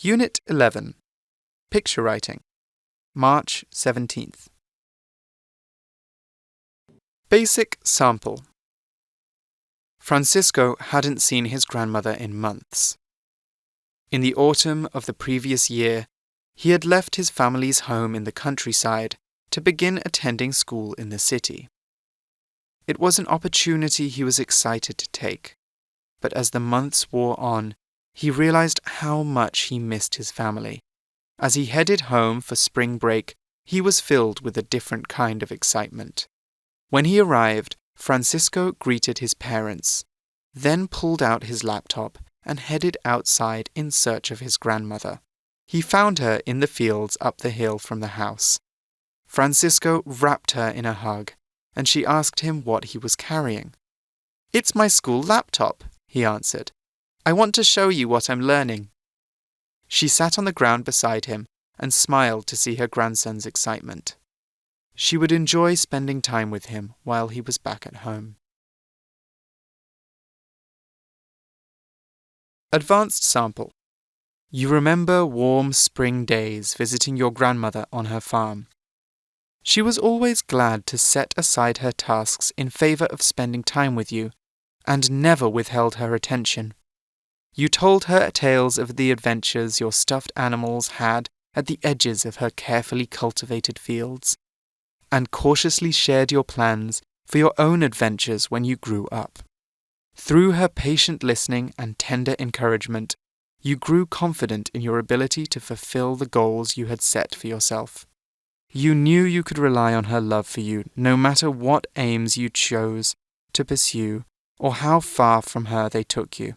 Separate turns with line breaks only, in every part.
Unit 11, Picture Writing, March 17th. Basic Sample. Francisco hadn't seen his grandmother in months. In the autumn of the previous year, he had left his family's home in the countryside to begin attending school in the city. It was an opportunity he was excited to take, but as the months wore on, he realized how much he missed his family. As he headed home for spring break, he was filled with a different kind of excitement. When he arrived, Francisco greeted his parents, then pulled out his laptop and headed outside in search of his grandmother. He found her in the fields up the hill from the house. Francisco wrapped her in a hug, and she asked him what he was carrying. "It's my school laptop," he answered. "I want to show you what I'm learning." She sat on the ground beside him and smiled to see her grandson's excitement. She would enjoy spending time with him while he was back at home. Advanced Sample. You remember warm spring days visiting your grandmother on her farm. She was always glad to set aside her tasks in favor of spending time with you, and never withheld her attention. You told her tales of the adventures your stuffed animals had at the edges of her carefully cultivated fields, and cautiously shared your plans for your own adventures when you grew up. Through her patient listening and tender encouragement, you grew confident in your ability to fulfill the goals you had set for yourself. You knew you could rely on her love for you no matter what aims you chose to pursue or how far from her they took you.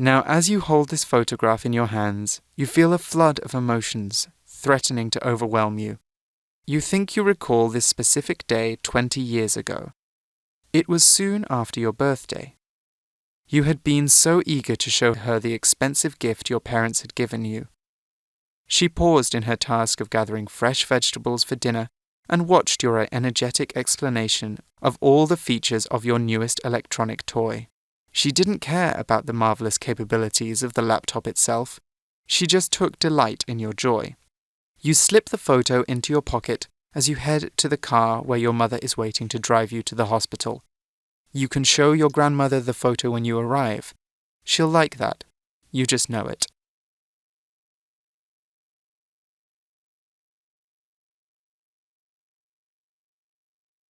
Now, as you hold this photograph in your hands, you feel a flood of emotions threatening to overwhelm you. You think you recall this specific day 20 years ago. It was soon after your birthday. You had been so eager to show her the expensive gift your parents had given you. She paused in her task of gathering fresh vegetables for dinner and watched your energetic explanation of all the features of your newest electronic toy. She didn't care about the marvelous capabilities of the laptop itself. She just took delight in your joy. You slip the photo into your pocket as you head to the car where your mother is waiting to drive you to the hospital. You can show your grandmother the photo when you arrive. She'll like that. You just know it.